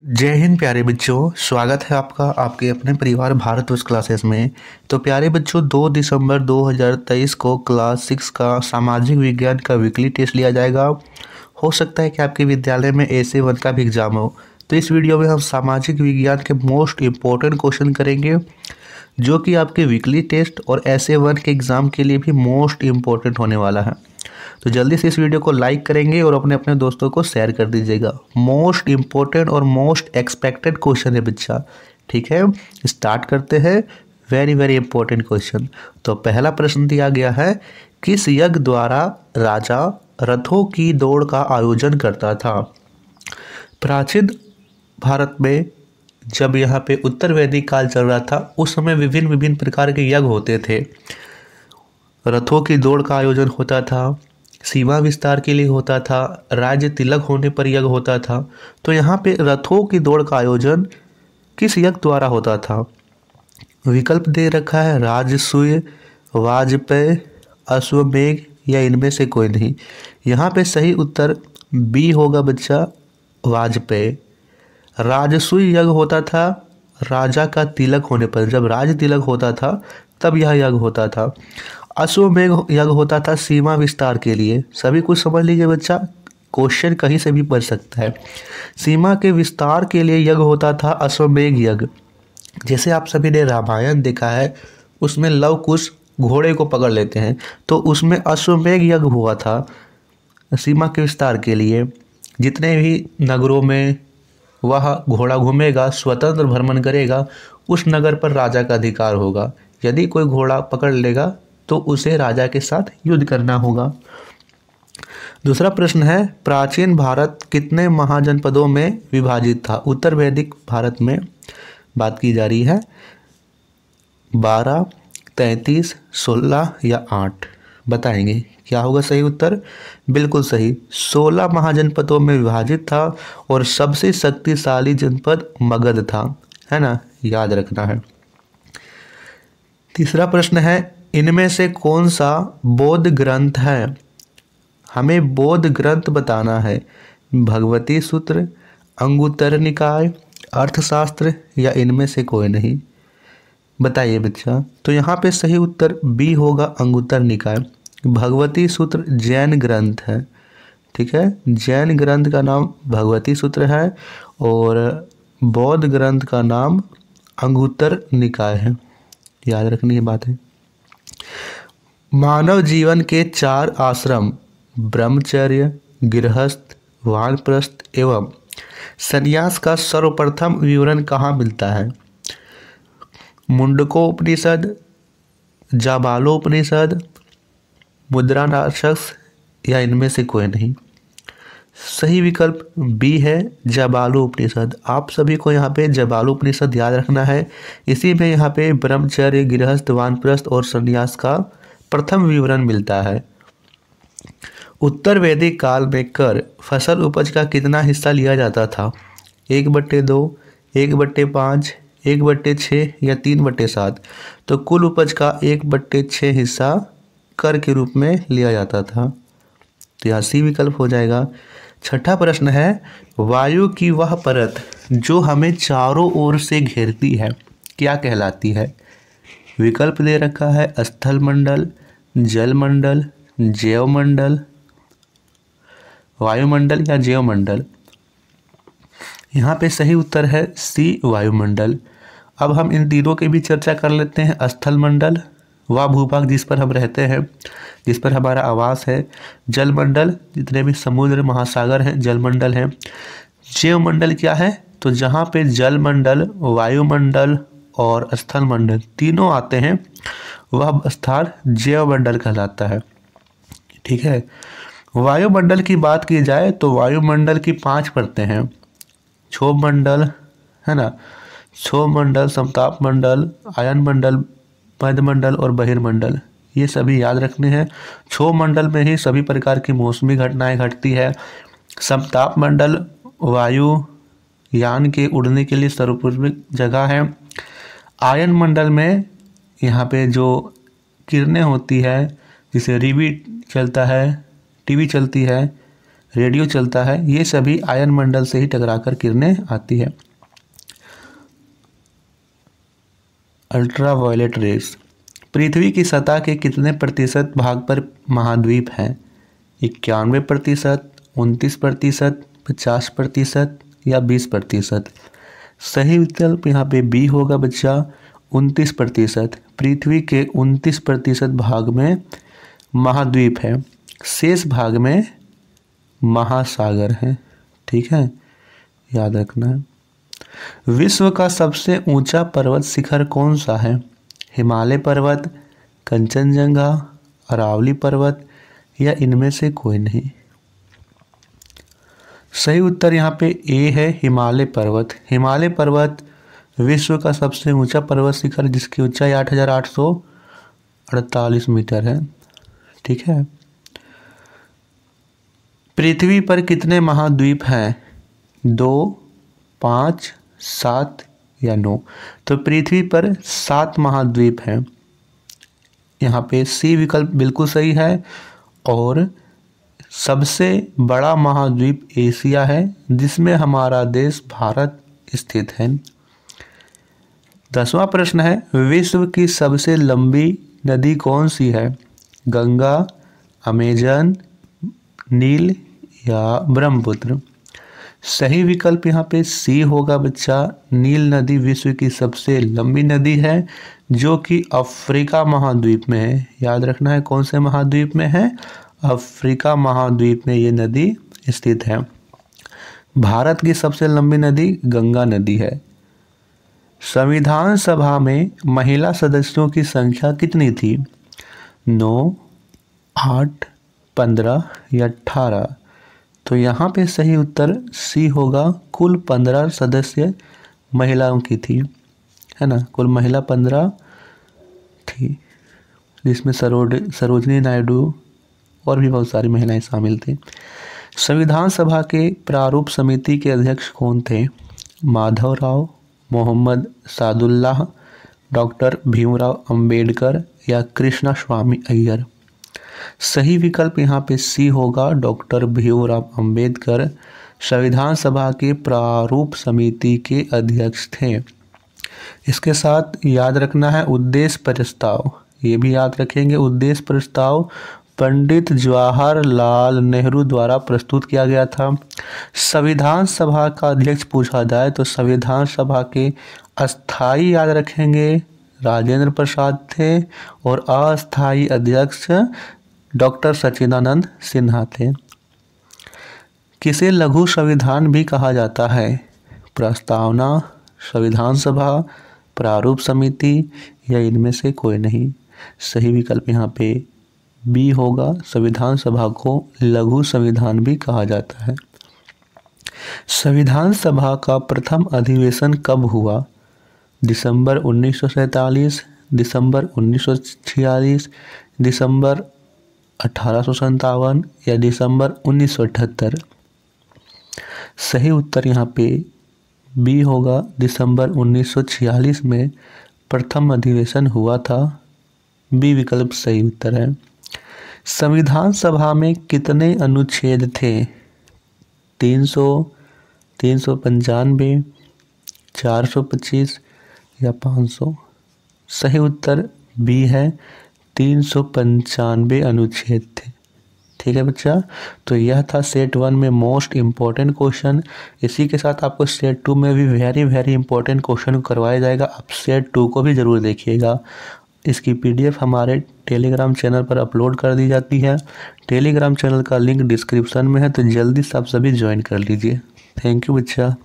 जय हिंद प्यारे बच्चों। स्वागत है आपका आपके अपने परिवार भारतवर्ष क्लासेस में। तो प्यारे बच्चों, 2 दिसंबर 2023 को क्लास 6 का सामाजिक विज्ञान का वीकली टेस्ट लिया जाएगा। हो सकता है कि आपके विद्यालय में ऐसे 1 का भी एग्जाम हो। तो इस वीडियो में हम सामाजिक विज्ञान के मोस्ट इम्पोर्टेंट क्वेश्चन करेंगे, जो कि आपके वीकली टेस्ट और ऐसे 1 के एग्ज़ाम के लिए भी मोस्ट इम्पोर्टेंट होने वाला है। तो जल्दी से इस वीडियो को लाइक करेंगे और अपने अपने दोस्तों को शेयर कर दीजिएगा। मोस्ट इम्पोर्टेंट और मोस्ट एक्सपेक्टेड क्वेश्चन है बच्चा। ठीक है, स्टार्ट करते हैं। Very very important question. तो पहला प्रश्न दिया गया है, किस यज्ञ द्वारा राजा रथों की दौड़ का आयोजन करता था? प्राचीन भारत में जब यहाँ पे उत्तर वैदिक काल चल रहा था, उस समय विभिन्न विभिन्न प्रकार के यज्ञ होते थे। रथों की दौड़ का आयोजन होता था, सीमा विस्तार के लिए होता था, राज्य तिलक होने पर यज्ञ होता था। तो यहाँ पे रथों की दौड़ का आयोजन किस यज्ञ द्वारा होता था? विकल्प दे रखा है राजसूय, वाजपेय, अश्वमेघ या इनमें से कोई नहीं। यहाँ पे सही उत्तर बी होगा बच्चा, वाजपेय। राजसूय यज्ञ होता था राजा का तिलक होने पर, जब राज तिलक होता था तब यह यज्ञ होता था। अश्वमेघ यज्ञ होता था सीमा विस्तार के लिए। सभी कुछ समझ लीजिए बच्चा, क्वेश्चन कहीं से भी पढ़ सकता है। सीमा के विस्तार के लिए यज्ञ होता था अश्वमेघ यज्ञ। जैसे आप सभी ने रामायण देखा है, उसमें लव कुश घोड़े को पकड़ लेते हैं, तो उसमें अश्वमेघ यज्ञ हुआ था सीमा के विस्तार के लिए। जितने भी नगरों में वह घोड़ा घूमेगा, स्वतंत्र भ्रमण करेगा, उस नगर पर राजा का अधिकार होगा। यदि कोई घोड़ा पकड़ लेगा तो उसे राजा के साथ युद्ध करना होगा। दूसरा प्रश्न है, प्राचीन भारत कितने महाजनपदों में विभाजित था? उत्तर वैदिक भारत में बात की जा रही है। 12, 33, 16 या 8 बताएंगे क्या होगा सही उत्तर? बिल्कुल सही, 16 महाजनपदों में विभाजित था और सबसे शक्तिशाली जनपद मगध था, है ना, याद रखना है। तीसरा प्रश्न है, इनमें से कौन सा बौद्ध ग्रंथ है? हमें बौद्ध ग्रंथ बताना है। भगवती सूत्र, अंगुत्तर निकाय, अर्थशास्त्र या इनमें से कोई नहीं। बताइए बच्चा। तो यहाँ पे सही उत्तर बी होगा, अंगुत्तर निकाय। भगवती सूत्र जैन ग्रंथ है। ठीक है, जैन ग्रंथ का नाम भगवती सूत्र है और बौद्ध ग्रंथ का नाम अंगुत्तर निकाय है। याद रखनी ये बात है। मानव जीवन के 4 आश्रम ब्रह्मचर्य, गृहस्थ, वानप्रस्थ एवं संन्यास का सर्वप्रथम विवरण कहाँ मिलता है? मुंडकोपनिषद, जाबालोपनिषद, मुद्रानाशक या इनमें से कोई नहीं। सही विकल्प बी है, जाबालोपनिषद। आप सभी को यहाँ पे जाबालोपनिषद याद रखना है। इसी में यहाँ पे ब्रह्मचर्य, गृहस्थ, वानप्रस्थ और संन्यास का प्रथम विवरण मिलता है। उत्तर वैदिक काल में कर फसल उपज का कितना हिस्सा लिया जाता था? 1/2, 1/5, 1/6 या 3/7। तो कुल उपज का 1/6 हिस्सा कर के रूप में लिया जाता था। तो यहाँ सी विकल्प हो जाएगा। छठा प्रश्न है, वायु की वह परत जो हमें चारों ओर से घेरती है क्या कहलाती है? विकल्प दे रखा है स्थल मंडल, जल मंडल, जैव मंडल, वायुमंडल या जैव मंडल। यहाँ पे सही उत्तर है सी, वायुमंडल। अब हम इन तीनों की भी चर्चा कर लेते हैं। स्थल मंडल वह भूभाग जिस पर हम रहते हैं, जिस पर हमारा आवास है। जल मंडल जितने भी समुद्र महासागर हैं जल मंडल हैं। जैव मंडल क्या है? तो जहाँ पे जल मंडल, वायुमंडल और स्थल मंडल तीनों आते हैं, वह स्थान जैव मंडल कहलाता है। ठीक है, वायुमंडल की बात की जाए तो वायुमंडल की 5 परतें हैं। क्षोभ मंडल, है ना, क्षोभ मंडल, समताप मंडल, आयन मंडल, मध्यमंडल और बहिर्मंडल। ये सभी याद रखने हैं। क्षोभ मंडल में ही सभी प्रकार की मौसमी घटनाएं घटती है। समताप मंडल वायु यान के उड़ने के लिए सर्वोत्तम जगह है। आयन मंडल में यहाँ पे जो किरणें होती है, जिसे टीवी चलती है, रेडियो चलता है, ये सभी आयन मंडल से ही टकराकर किरणें आती है। Ultraviolet rays. पृथ्वी की सतह के कितने प्रतिशत भाग पर महाद्वीप हैं? 91%, 29%, 50% या 20%? सही विकल्प यहाँ पे बी होगा बच्चा, 29%। पृथ्वी के 29% भाग में महाद्वीप है, शेष भाग में महासागर है। ठीक है, याद रखना है। विश्व का सबसे ऊंचा पर्वत शिखर कौन सा है? हिमालय पर्वत, कंचनजंगा, अरावली पर्वत या इनमें से कोई नहीं? सही उत्तर यहाँ पे ए है, हिमालय पर्वत। हिमालय पर्वत विश्व का सबसे ऊंचा पर्वत शिखर जिसकी ऊंचाई 8,848 मीटर है। ठीक है। पृथ्वी पर कितने महाद्वीप हैं? 2, 5, 7 या 9? तो पृथ्वी पर 7 महाद्वीप हैं। यहाँ पे सी विकल्प बिल्कुल सही है। और सबसे बड़ा महाद्वीप एशिया है, जिसमें हमारा देश भारत स्थित है। 10वां प्रश्न है, विश्व की सबसे लंबी नदी कौन सी है? गंगा, अमेजन, नील या ब्रह्मपुत्र? सही विकल्प यहाँ पे सी होगा बच्चा, नील नदी विश्व की सबसे लंबी नदी है, जो कि अफ्रीका महाद्वीप में है। याद रखना है कौन से महाद्वीप में है? अफ्रीका महाद्वीप में ये नदी स्थित है। भारत की सबसे लंबी नदी गंगा नदी है। संविधान सभा में महिला सदस्यों की संख्या कितनी थी? 9, 8, 15 या 18? तो यहाँ पे सही उत्तर सी होगा, कुल 15 सदस्य महिलाओं की थी, है ना। कुल महिला 15 थी, जिसमें सरोजनी नायडू और भी बहुत सारी महिलाएं शामिल थी। संविधान सभा के प्रारूप समिति के अध्यक्ष कौन थे? माधवराव, मोहम्मद सादुल्लाह, डॉक्टर भीमराव अंबेडकर या कृष्णा स्वामी अय्यर? सही विकल्प यहाँ पे सी होगा, डॉक्टर भीमराव अंबेडकर संविधान सभा के प्रारूप समिति के अध्यक्ष थे। इसके साथ याद रखना है उद्देश्य प्रस्ताव, ये भी याद रखेंगे। उद्देश्य प्रस्ताव पंडित जवाहरलाल नेहरू द्वारा प्रस्तुत किया गया था। संविधान सभा का अध्यक्ष पूछा जाए तो संविधान सभा के अस्थाई याद रखेंगे राजेंद्र प्रसाद थे, और अस्थाई अध्यक्ष डॉक्टर सच्चिदानंद सिन्हा थे। किसे लघु संविधान भी कहा जाता है? प्रस्तावना, संविधान सभा, प्रारूप समिति या इनमें से कोई नहीं? सही विकल्प यहाँ पे बी होगा, संविधान सभा को लघु संविधान भी कहा जाता है। संविधान सभा का प्रथम अधिवेशन कब हुआ? दिसंबर 1947, दिसंबर 1946, दिसंबर 1857 या दिसंबर 1978? सही उत्तर यहाँ पे बी होगा, दिसंबर 1946 में प्रथम अधिवेशन हुआ था। बी विकल्प सही उत्तर है। संविधान सभा में कितने अनुच्छेद थे? 300, 395, 425 या 500? सही उत्तर बी है, 395 अनुच्छेद थे। ठीक है बच्चा, तो यह था सेट 1 में मोस्ट इम्पॉर्टेंट क्वेश्चन। इसी के साथ आपको सेट 2 में भी वेरी इंपॉर्टेंट क्वेश्चन करवाया जाएगा। आप सेट 2 को भी ज़रूर देखिएगा। इसकी PDF हमारे टेलीग्राम चैनल पर अपलोड कर दी जाती है। टेलीग्राम चैनल का लिंक डिस्क्रिप्शन में है, तो जल्दी से आप सभी ज्वाइन कर लीजिए। थैंक यू बच्चा।